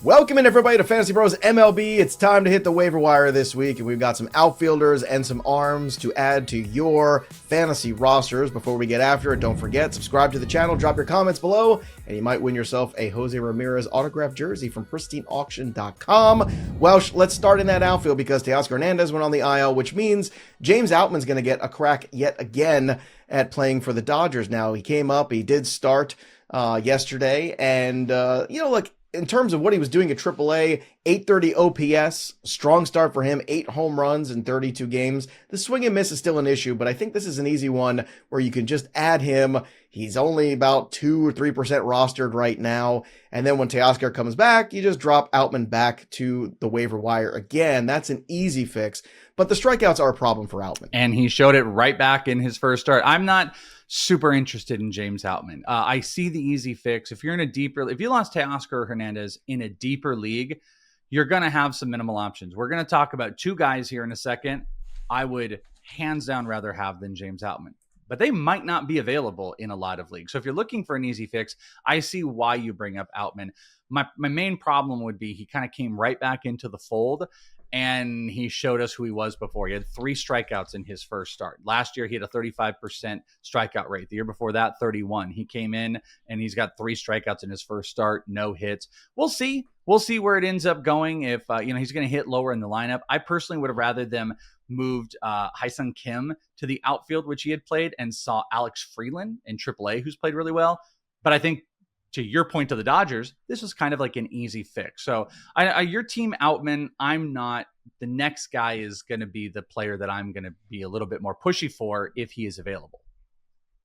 Welcome in everybody to Fantasy Pros MLB. It's time to hit the waiver wire this week, and we've got some outfielders and some arms to add to your fantasy rosters. Before we get after it, don't forget, subscribe to the channel, drop your comments below, and you might win yourself a Jose Ramirez autographed jersey from pristineauction.com. Welsh, let's start in that outfield because Teoscar Hernandez went on the IL, which means James Outman's going to get a crack yet again at playing for the Dodgers. Now, he came up, he did start yesterday, and, look, in terms of what he was doing at AAA, 830 OPS, strong start for him, 8 home runs in 32 games. The swing and miss is still an issue, but I think this is an easy one where you can just add him. He's only about 2 or 3% rostered right now. And then when Teoscar comes back, you just drop Outman back to the waiver wire again. That's an easy fix, but the strikeouts are a problem for Outman. And he showed it right back in his first start. I'm not super interested in James Outman. I see the easy fix. If you lost Teoscar Hernandez in a deeper league, you're going to have some minimal options. We're going to talk about 2 guys here in a second I would hands down rather have than James Outman, but they might not be available in a lot of leagues. So if you're looking for an easy fix, I see why you bring up Outman. My main problem would be he kind of came right back into the fold, and he showed us who he was before. He had 3 strikeouts in his first start. Last year, he had a 35% strikeout rate. The year before that, 31. He came in, and he's got 3 strikeouts in his first start, no hits. We'll see. We'll see where it ends up going if he's going to hit lower in the lineup. I personally would have rather them moved Hyun Kim to the outfield, which he had played, and saw Alex Freeland in AAA, who's played really well. But I think, to your point to the Dodgers, this is kind of like an easy fix. So your team Outman, I'm not. The next guy is going to be the player that I'm going to be a little bit more pushy for if he is available.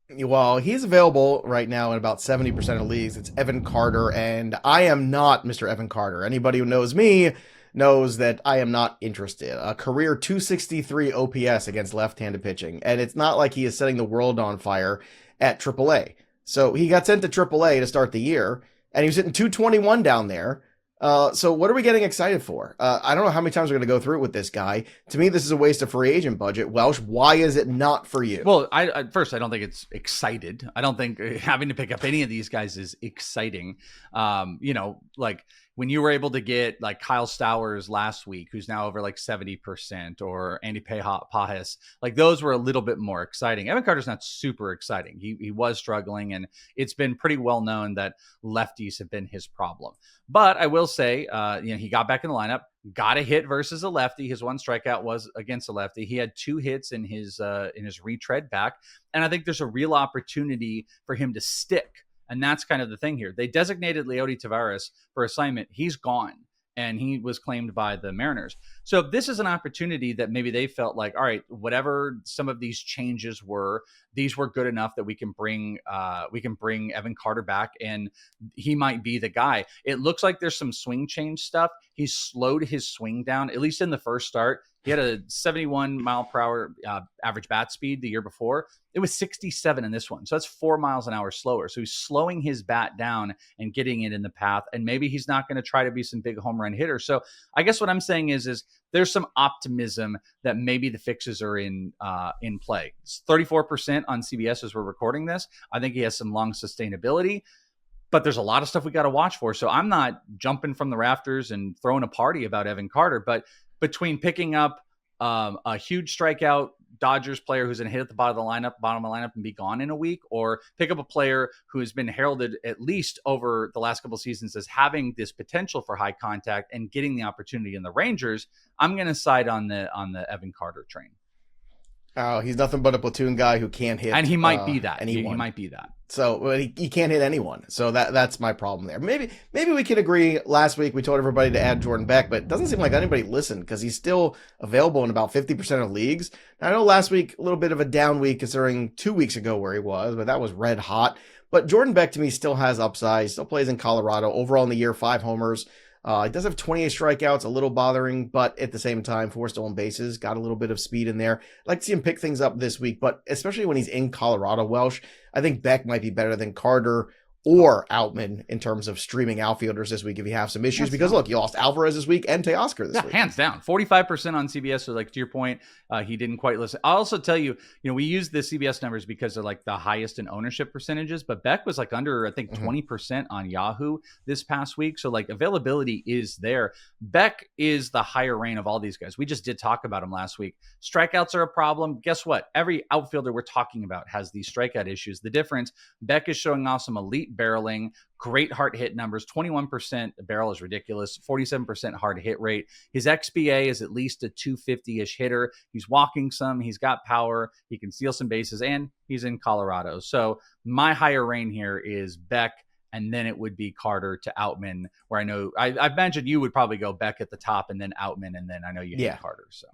Well, he's available right now in about 70% of leagues. It's Evan Carter, and I am not Mr. Evan Carter. Anybody who knows me knows that I am not interested. A career 263 OPS against left-handed pitching, and it's not like he is setting the world on fire at AAA. So he got sent to AAA to start the year, and he was hitting 221 down there. So what are we getting excited for? I don't know how many times we're going to go through it with this guy. To me, this is a waste of free agent budget. Welsh, why is it not for you? Well, I don't think it's excited. I don't think having to pick up any of these guys is exciting. Like when you were able to get like Kyle Stowers last week, who's now over like 70%, or Andy Pajes, like those were a little bit more exciting. Evan Carter's not super exciting. He was struggling, and it's been pretty well known that lefties have been his problem. But I will say, he got back in the lineup, got a hit versus a lefty. His 1 strikeout was against a lefty. He had 2 hits in his retread back, and I think there's a real opportunity for him to stick. And that's kind of the thing here. They designated Leody Taveras for assignment. He's gone, and he was claimed by the Mariners. So this is an opportunity that maybe they felt like, all right, whatever some of these changes were, these were good enough that we can bring Evan Carter back, and he might be the guy. It looks like there's some swing change stuff. He slowed his swing down, at least in the first start. He had a 71 mile per hour average bat speed the year before. It was 67 in this one. So that's 4 miles an hour slower. So he's slowing his bat down and getting it in the path. And maybe he's not going to try to be some big home run hitter. So I guess what I'm saying is there's some optimism that maybe the fixes are in play. It's 34% on CBS as we're recording this. I think he has some long sustainability, but there's a lot of stuff we got to watch for. So I'm not jumping from the rafters and throwing a party about Evan Carter, but between picking up a huge strikeout Dodgers player who's going to hit at the bottom of the lineup and be gone in a week, or pick up a player who has been heralded at least over the last couple of seasons as having this potential for high contact and getting the opportunity in the Rangers, I'm going to side on the Evan Carter train. Oh, he's nothing but a platoon guy who can't hit. And he might be that. He might be that. So he can't hit anyone. So that's my problem there. Maybe we can agree. Last week we told everybody to add Jordan Beck, but it doesn't seem like anybody listened because he's still available in about 50% of leagues. Now, I know last week, a little bit of a down week considering 2 weeks ago where he was, but that was red hot. But Jordan Beck to me still has upside. He still plays in Colorado. Overall in the year, 5 homers. He does have 28 strikeouts, a little bothering, but at the same time, 4 stolen bases, got a little bit of speed in there. I'd like to see him pick things up this week, but especially when he's in Colorado, Welsh, I think Beck might be better than Carter or Outman in terms of streaming outfielders this week if you have some issues. Because look, you lost Alvarez this week and Teoscar this week. Hands down, 45% on CBS. So like to your point, he didn't quite listen. I'll also tell you, we use the CBS numbers because they're like the highest in ownership percentages, but Beck was like under, I think 20% on Yahoo this past week. So like availability is there. Beck is the higher reign of all these guys. We just did talk about him last week. Strikeouts are a problem. Guess what? Every outfielder we're talking about has these strikeout issues. The difference, Beck is showing off some elite barreling, great hard hit numbers. 21% barrel is ridiculous. 47% hard hit rate. His XBA is at least a 250-ish hitter. He's walking some. He's got power. He can steal some bases, and he's in Colorado. So my higher reign here is Beck, and then it would be Carter to Outman, where I know I imagine you would probably go Beck at the top and then Outman, and then I know you hate Carter. So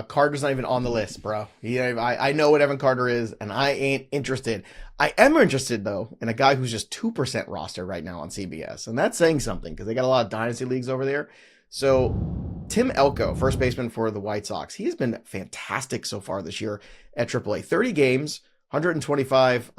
Carter's not even on the list, bro. I know what Evan Carter is, and I ain't interested. I am interested, though, in a guy who's just 2% roster right now on CBS. And that's saying something because they got a lot of dynasty leagues over there. So Tim Elko, first baseman for the White Sox, he's been fantastic so far this year at AAA. 30 games, 125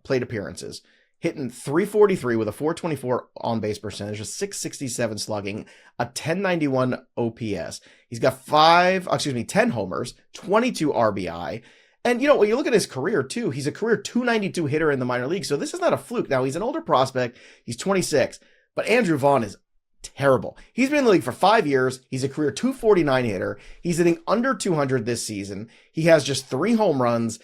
plate appearances. Hitting .343 with a .424 on-base percentage, a .667 slugging, a .1091 OPS. He's got 10 homers, 22 RBI. And, when you look at his career, too, he's a career .292 hitter in the minor leagues. So this is not a fluke. Now, he's an older prospect. He's 26. But Andrew Vaughn is terrible. He's been in the league for 5 years. He's a career .249 hitter. He's hitting under 200 this season. He has just 3 home runs.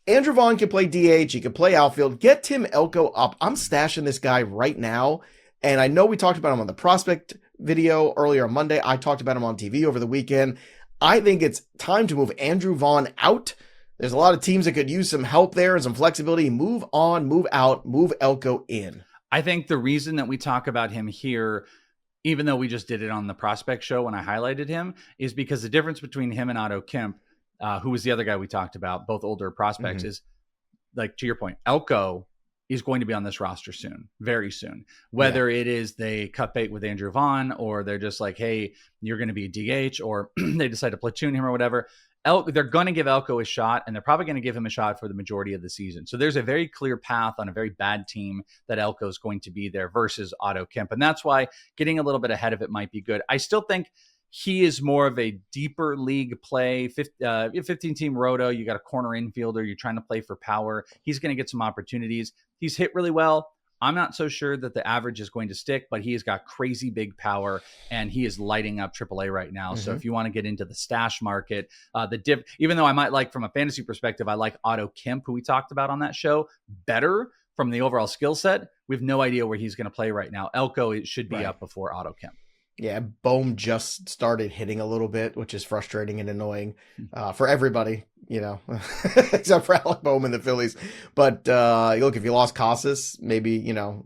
Andrew Vaughn can play DH. He can play outfield. Get Tim Elko up. I'm stashing this guy right now. And I know we talked about him on the prospect video earlier on Monday. I talked about him on TV over the weekend. I think it's time to move Andrew Vaughn out. There's a lot of teams that could use some help there and some flexibility. Move on, move out, move Elko in. I think the reason that we talk about him here, even though we just did it on the prospect show when I highlighted him, is because the difference between him and Otto Kemp, who was the other guy we talked about, both older prospects, is like, to your point, Elko is going to be on this roster soon, very soon. Whether it is they cut bait with Andrew Vaughn, or they're just like, hey, you're going to be a DH, or they decide to platoon him or whatever. They're going to give Elko a shot, and they're probably going to give him a shot for the majority of the season. So there's a very clear path on a very bad team that Elko is going to be there versus Otto Kemp. And that's why getting a little bit ahead of it might be good. I still think he is more of a deeper league play, 15-team roto. You got a corner infielder. You're trying to play for power. He's going to get some opportunities. He's hit really well. I'm not so sure that the average is going to stick, but he has got crazy big power, and he is lighting up AAA right now. So if you want to get into the stash market, even though I might like from a fantasy perspective, I like Otto Kemp, who we talked about on that show, better from the overall skill set. We have no idea where he's going to play right now. Elko should be up before Otto Kemp. Yeah, Bohm just started hitting a little bit, which is frustrating and annoying for everybody, except for Alec Bohm and the Phillies. But look, if you lost Casas, maybe, I'll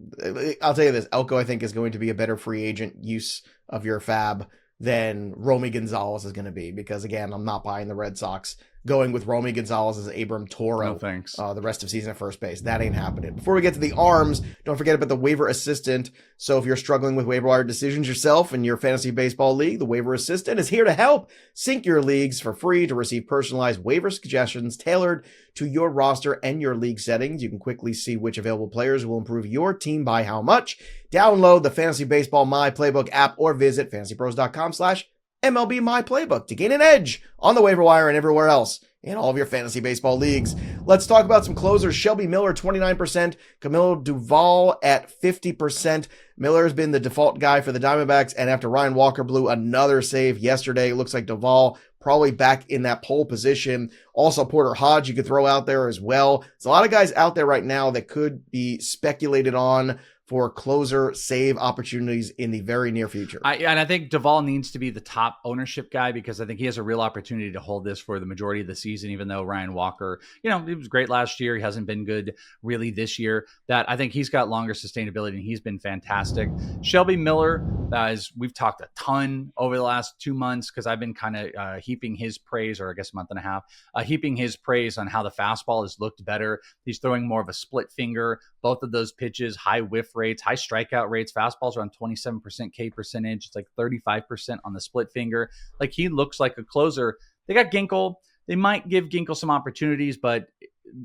tell you this, Elko, I think, is going to be a better free agent use of your fab than Romy Gonzalez is going to be. Because, again, I'm not buying the Red Sox going with Romy Gonzalez as Abram Toro. No, thanks. The rest of season at first base. That ain't happening. Before we get to the arms, don't forget about the waiver assistant. So if you're struggling with waiver wire decisions yourself in your fantasy baseball league, the waiver assistant is here to help. Sync your leagues for free to receive personalized waiver suggestions tailored to your roster and your league settings. You can quickly see which available players will improve your team by how much. Download the Fantasy Baseball My Playbook app or visit fantasypros.com/MLB My Playbook to gain an edge on the waiver wire and everywhere else in all of your fantasy baseball leagues. Let's talk about some closers. Shelby Miller, 29%. Camilo Doval at 50%. Miller has been the default guy for the Diamondbacks, and after Ryan Walker blew another save yesterday, it looks like Doval probably back in that pole position. Also, Porter Hodge you could throw out there as well. There's a lot of guys out there right now that could be speculated on for closer save opportunities in the very near future. I think Doval needs to be the top ownership guy, because I think he has a real opportunity to hold this for the majority of the season, even though Ryan Walker, he was great last year. He hasn't been good really this year. That I think he's got longer sustainability, and he's been fantastic. Shelby Miller, as we've talked a ton over the last 2 months, because I've been kind of heaping his praise, or I guess a month and a half, heaping his praise on how the fastball has looked better. He's throwing more of a split finger. Both of those pitches, high whiff rates, high strikeout rates. Fastballs are on 27% K percentage. It's like 35% on the split finger. Like, he looks like a closer. They got Ginkel. They might give Ginkel some opportunities, but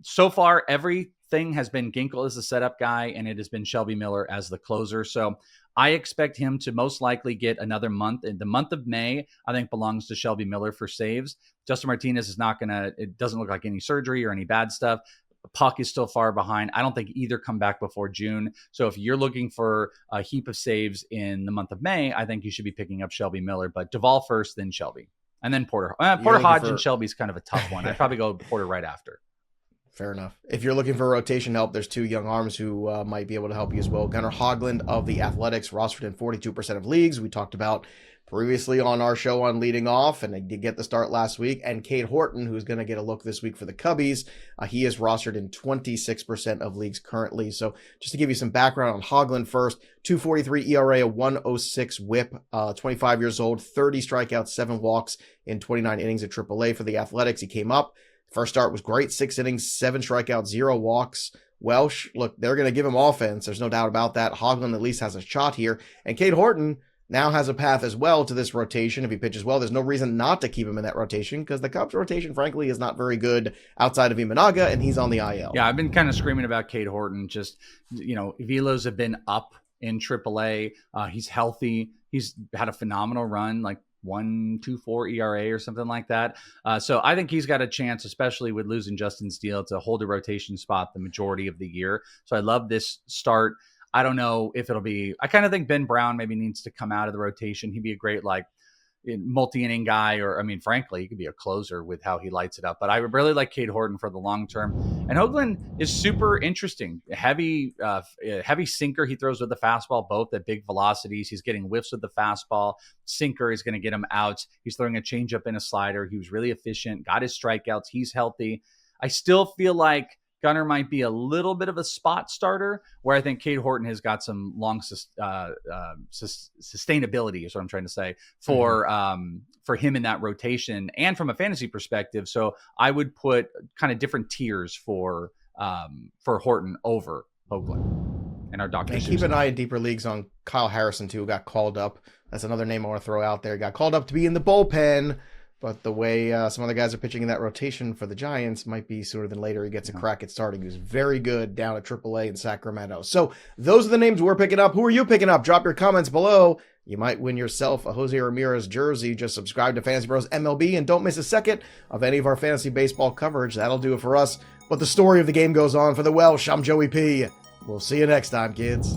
so far, every thing has been Ginkel as the setup guy, and it has been Shelby Miller as the closer. So I expect him to most likely get another month. In the month of May, I think belongs to Shelby Miller for saves. Justin Martinez is not going to, it doesn't look like any surgery or any bad stuff. Puck is still far behind. I don't think either come back before June. So if you're looking for a heap of saves in the month of May, I think you should be picking up Shelby Miller, but Doval first, then Shelby. And then Porter. Porter Hodge and Shelby's kind of a tough one. I'd probably go Porter right after. Fair enough. If you're looking for rotation help, there's two young arms who might be able to help you as well. Gunnar Hoglund of the Athletics, rostered in 42% of leagues. We talked about previously on our show on leading off, and he did get the start last week. And Cade Horton, who's going to get a look this week for the Cubbies. He is rostered in 26% of leagues currently. So just to give you some background on Hoglund first, 2.43 ERA, a 1.06 whip, 25 years old, 30 strikeouts, 7 walks in 29 innings at AAA for the Athletics. He came up. First start was great, 6 innings, 7 strikeouts, 0 walks. Welsh, look, they're going to give him offense. There's no doubt about that. Hoglund at least has a shot here. And Cade Horton now has a path as well to this rotation. If he pitches well, there's no reason not to keep him in that rotation because the Cubs rotation, frankly, is not very good outside of Imanaga, and he's on the IL. Yeah, I've been kind of screaming about Cade Horton. Just, velos have been up in AAA. He's healthy. He's had a phenomenal run, like 1.24 ERA or something like that. So I think he's got a chance, especially with losing Justin Steele, to hold a rotation spot the majority of the year. So I love this start. I don't know if it'll be, I kind of think Ben Brown maybe needs to come out of the rotation. He'd be a great, multi-inning guy, or, frankly, he could be a closer with how he lights it up. But I would really like Cade Horton for the long term. And Hoglund is super interesting. Heavy sinker. He throws with the fastball, both at big velocities. He's getting whiffs with the fastball. Sinker is going to get him out. He's throwing a changeup and a slider. He was really efficient, got his strikeouts. He's healthy. I still feel like Gunnar might be a little bit of a spot starter, where I think Cade Horton has got some long sustainability is what I'm trying to say for him in that rotation and from a fantasy perspective. So I would put kind of different tiers for Horton over Hoglund in our doctor. Keep an eye in deeper leagues on Kyle Harrison too, who got called up. That's another name I want to throw out there. Got called up to be in the bullpen. But the way some other guys are pitching in that rotation for the Giants might be sooner than later he gets a crack at starting. He was very good down at AAA in Sacramento. So those are the names we're picking up. Who are you picking up? Drop your comments below. You might win yourself a Jose Ramirez jersey. Just subscribe to Fantasy Pros MLB and don't miss a second of any of our fantasy baseball coverage. That'll do it for us. But the story of the game goes on for the Welsh. I'm Joey P. We'll see you next time, kids.